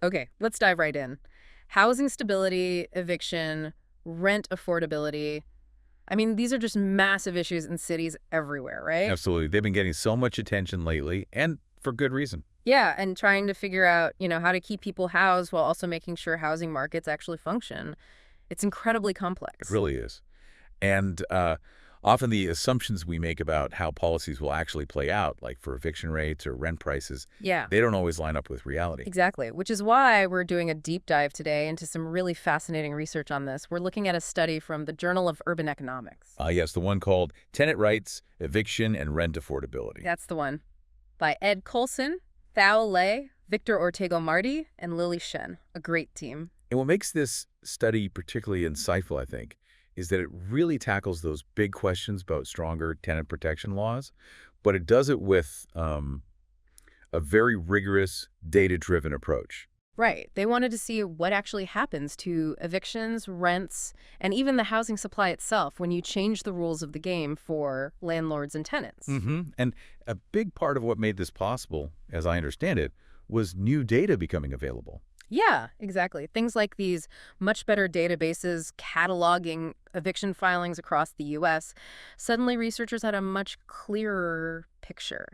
Okay, let's dive right in. Housing stability, eviction, rent affordability. I mean, these are just massive issues in cities everywhere, right? Absolutely. They've been getting so much attention lately, and for good reason. Yeah, and trying to figure out, how to keep people housed while also making sure housing markets actually function. It's incredibly It complex. really is. And often the assumptions we make about how policies will actually play out, like for eviction rates or rent prices, Yeah, they don't always line up with reality. exactly. Which is why we're doing a deep dive today into some really fascinating research on this. We're looking at a study from the Journal of Urban Economics. Yes, the one called Tenant Rights, Eviction, and Rent Affordability. That's the one. By Ed Coulson, Thao, Victor Ortego Marti, and Lily Shen. A great team. And what makes this study particularly insightful, I think, is that it really tackles those big questions about stronger tenant protection laws, but it does it with a very rigorous, data-driven approach. Right. They wanted to see what actually happens to evictions, rents, and even the housing supply itself when you change the rules of the game for landlords and tenants. And a big part of what made this possible, as I understand it, was new data becoming available. Yeah, exactly. Things like these much better databases cataloging eviction filings across the U.S. Suddenly, researchers had a much clearer picture.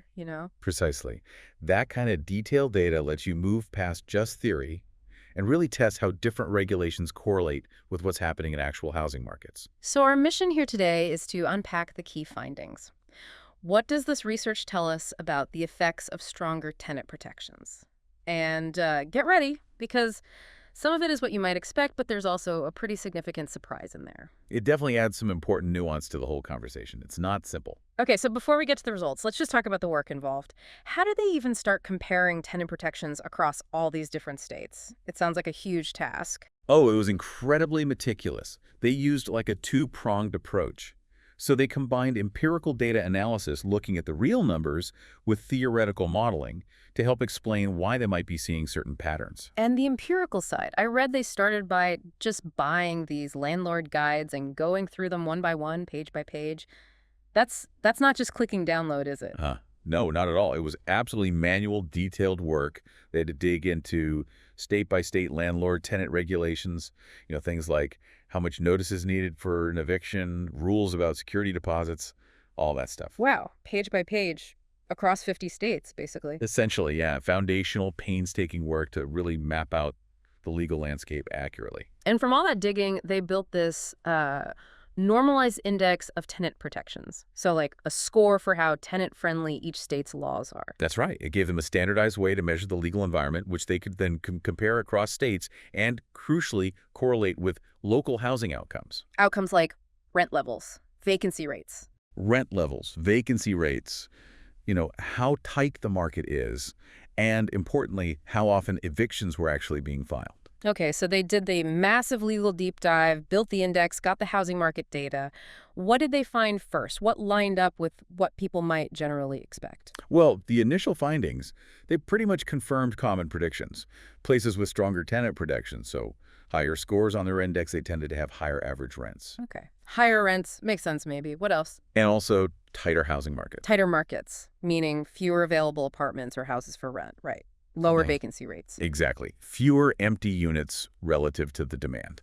Precisely. That kind of detailed data lets you move past just theory and really test how different regulations correlate with what's happening in actual housing markets. So, our mission here today is to unpack the key findings. What does this research tell us about the effects of stronger tenant protections? And get ready, because some of it is what you might expect, but there's also a pretty significant surprise in there. It definitely adds some important nuance to the whole conversation. It's not simple. Okay, so before we get to the results, let's just talk about the work involved. How did they even start comparing tenant protections across all these different states? It sounds like a huge task. Oh, it was incredibly meticulous. They used like a two-pronged approach. So they combined empirical data analysis looking at the real numbers with theoretical modeling to help explain why they might be seeing certain patterns. And the empirical side, I read they started by just buying these landlord guides and going through them one by one, page by page. That's not just clicking download, is it? No, not at all. It was absolutely manual, detailed work. They had to dig into state-by-state landlord-tenant regulations, things like how much notice is needed for an eviction, rules about security deposits, all that stuff. Wow, page by page across 50 states, basically. Essentially, yeah, foundational, painstaking work to really map out the legal landscape accurately. And from all that digging, they built this normalized index of tenant protections. So like a score for how tenant-friendly each state's laws are. That's right. It gave them a standardized way to measure the legal environment, which they could then compare across states and, crucially, correlate with local housing outcomes. Outcomes like rent levels, vacancy rates. Rent levels, vacancy rates, how tight the market is, and importantly, how often evictions were actually being filed. Okay, so they did the massive legal deep dive, built the index, got the housing market data. What did they find first? What lined up with what people might generally expect? Well, the initial findings, they pretty much confirmed common predictions. Places with stronger tenant protection, so higher scores on their index, they tended to have higher average rents. Okay. Higher rents, makes sense maybe. What else? And also tighter housing markets. Tighter markets, meaning fewer available apartments or houses for rent, right? Lower vacancy rates. Exactly. Fewer empty units relative to the demand.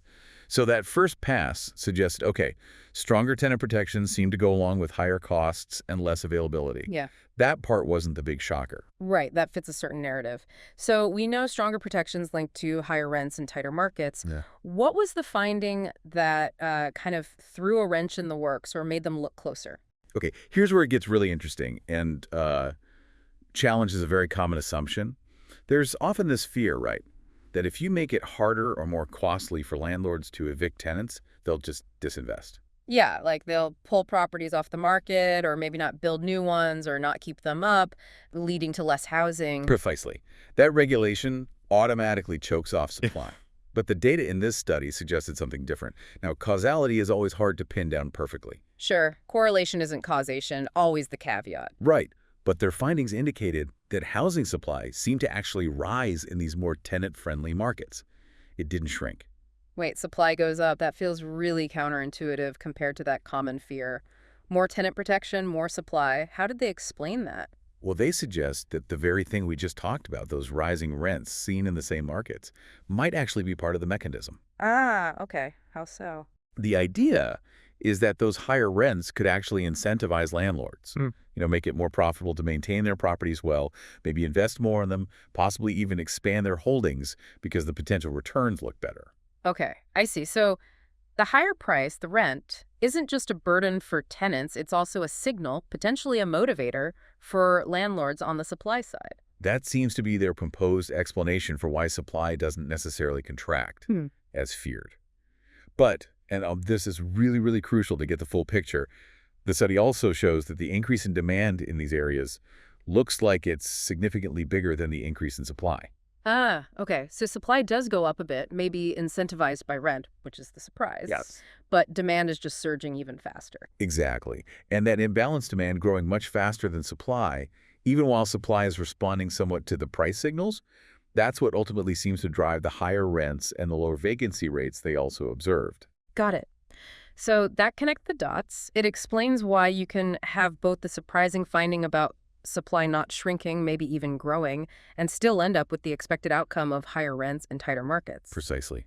So that first pass suggested, okay, stronger tenant protections seem to go along with higher costs and less availability. Yeah. That part wasn't the big shocker. Right, that fits a certain narrative. So we know stronger protections linked to higher rents and tighter markets. Yeah. What was the finding that kind of threw a wrench in the works or made them look closer? Okay, here's where it gets really interesting and challenges a very common assumption. There's often this fear, right, that if you make it harder or more costly for landlords to evict tenants, they'll just disinvest. Yeah, like they'll pull properties off the market or maybe not build new ones or not keep them up, leading to less housing. Precisely. That regulation automatically chokes off supply. But the data in this study suggested something different. Now, causality is always hard to pin down perfectly. Sure, correlation isn't causation, always the caveat. Right. But their findings indicated that housing supply seemed to actually rise in these more tenant-friendly markets. It didn't shrink. Wait, supply goes up. That feels really counterintuitive compared to that common fear. More tenant protection, more supply. How did they explain that? Well, they suggest that the very thing we just talked about, those rising rents seen in the same markets, might actually be part of the mechanism. Ah, okay. How so? The idea is that those higher rents could actually incentivize landlords, Hmm. make it more profitable to maintain their properties well, maybe invest more in them, possibly even expand their holdings because the potential returns look better. Okay, I see. So the higher price, the rent, isn't just a burden for tenants, it's also a signal, potentially a motivator, for landlords on the supply side. That seems to be their proposed explanation for why supply doesn't necessarily contract, Hmm. as feared. But, and this is really, really crucial to get the full picture, the study also shows that the increase in demand in these areas looks like it's significantly bigger than the increase in supply. Ah, okay. So supply does go up a bit, maybe incentivized by rent, which is the surprise. Yes. But demand is just surging even faster. Exactly. And that imbalanced demand growing much faster than supply, even while supply is responding somewhat to the price signals, that's what ultimately seems to drive the higher rents and the lower vacancy rates they also observed. Got it. So that connects the dots. It explains why you can have both the surprising finding about supply not shrinking, maybe even growing, and still end up with the expected outcome of higher rents and tighter markets. Precisely.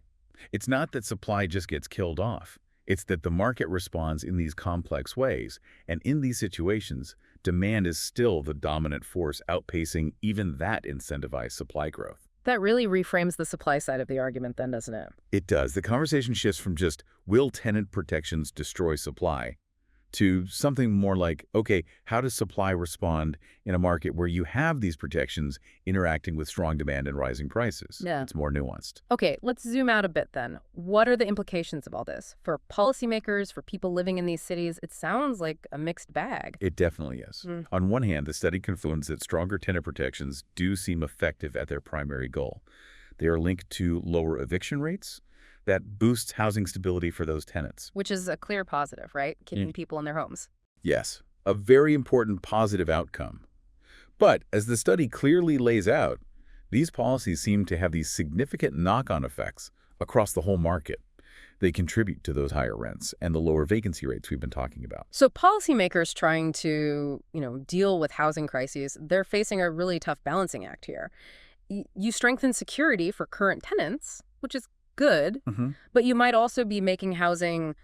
It's not that supply just gets killed off. It's that the market responds in these complex ways, and in these situations, demand is still the dominant force outpacing even that incentivized supply growth. That really reframes the supply side of the argument then, doesn't it? It does. The conversation shifts from just, will tenant protections destroy supply, to something more like, okay, how does supply respond in a market where you have these protections interacting with strong demand and rising prices? Yeah. It's more nuanced. Okay, let's zoom out a bit then. What are the implications of all this? For policymakers, for people living in these cities, it sounds like a mixed bag. It definitely is. Mm. On one hand, the study confirms that stronger tenant protections do seem effective at their primary goal. They are linked to lower eviction rates that boosts housing stability for those tenants. Which is a clear positive, right? Keeping people in their homes. Yes, a very important positive outcome. But as the study clearly lays out, these policies seem to have these significant knock-on effects across the whole market. They contribute to those higher rents and the lower vacancy rates we've been talking about. So policymakers trying to, deal with housing crises, they're facing a really tough balancing act here. You strengthen security for current tenants, which is good, but you might also be making housing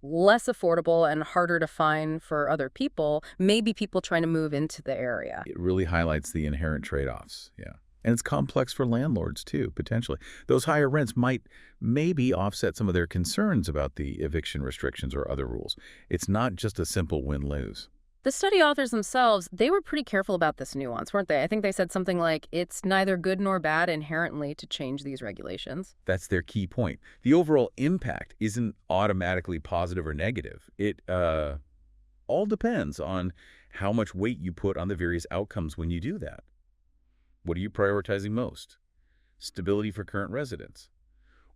less affordable and harder to find for other people, maybe people trying to move into the area. It really highlights the inherent trade-offs, yeah. And it's complex for landlords, too, potentially. Those higher rents might maybe offset some of their concerns about the eviction restrictions or other rules. It's not just a simple win-lose. The study authors themselves, they were pretty careful about this nuance, weren't they? I think they said something like, it's neither good nor bad inherently to change these regulations. That's their key point. The overall impact isn't automatically positive or negative. It all depends on how much weight you put on the various outcomes when you do that. What are you prioritizing most? Stability for current residents,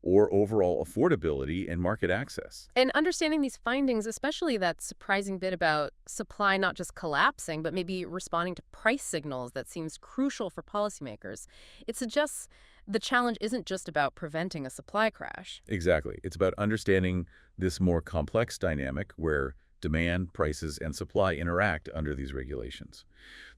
or overall affordability and market access? And understanding these findings, especially that surprising bit about supply not just collapsing, but maybe responding to price signals that seems crucial for policymakers, it suggests the challenge isn't just about preventing a supply crash. Exactly. It's about understanding this more complex dynamic where demand, prices, and supply interact under these regulations.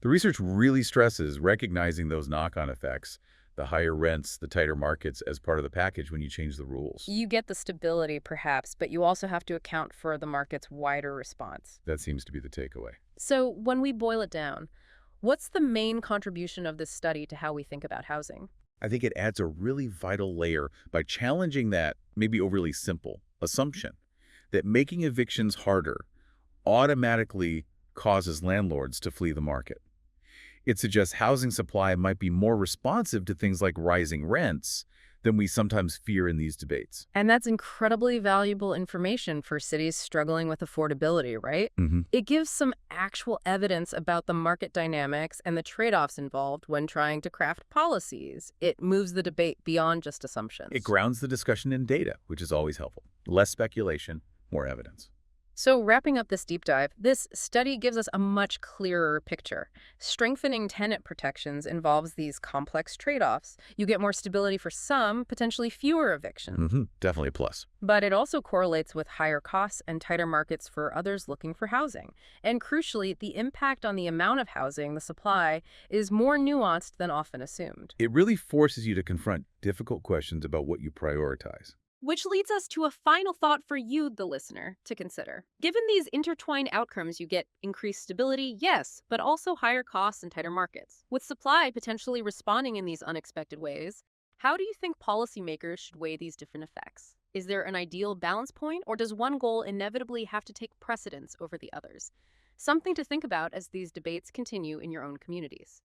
The research really stresses recognizing those knock-on effects, the higher rents, the tighter markets as part of the package when you change the rules. You get the stability, perhaps, but you also have to account for the market's wider response. That seems to be the takeaway. So when we boil it down, what's the main contribution of this study to how we think about housing? I think it adds a really vital layer by challenging that maybe overly simple assumption that making evictions harder automatically causes landlords to flee the market. It suggests housing supply might be more responsive to things like rising rents than we sometimes fear in these debates. And that's incredibly valuable information for cities struggling with affordability, right? It gives some actual evidence about the market dynamics and the trade-offs involved when trying to craft policies. It moves the debate beyond just assumptions. It grounds the discussion in data, which is always helpful. Less speculation, more evidence. So, wrapping up this deep dive, this study gives us a much clearer picture. Strengthening tenant protections involves these complex trade offs. You get more stability for some, potentially fewer evictions. Definitely a plus. But it also correlates with higher costs and tighter markets for others looking for housing. And crucially, the impact on the amount of housing, the supply, is more nuanced than often assumed. It really forces you to confront difficult questions about what you prioritize. Which leads us to a final thought for you, the listener, to consider. Given these intertwined outcomes, you get increased stability, yes, but also higher costs and tighter markets. With supply potentially responding in these unexpected ways, how do you think policymakers should weigh these different effects? Is there an ideal balance point, or does one goal inevitably have to take precedence over the others? Something to think about as these debates continue in your own communities.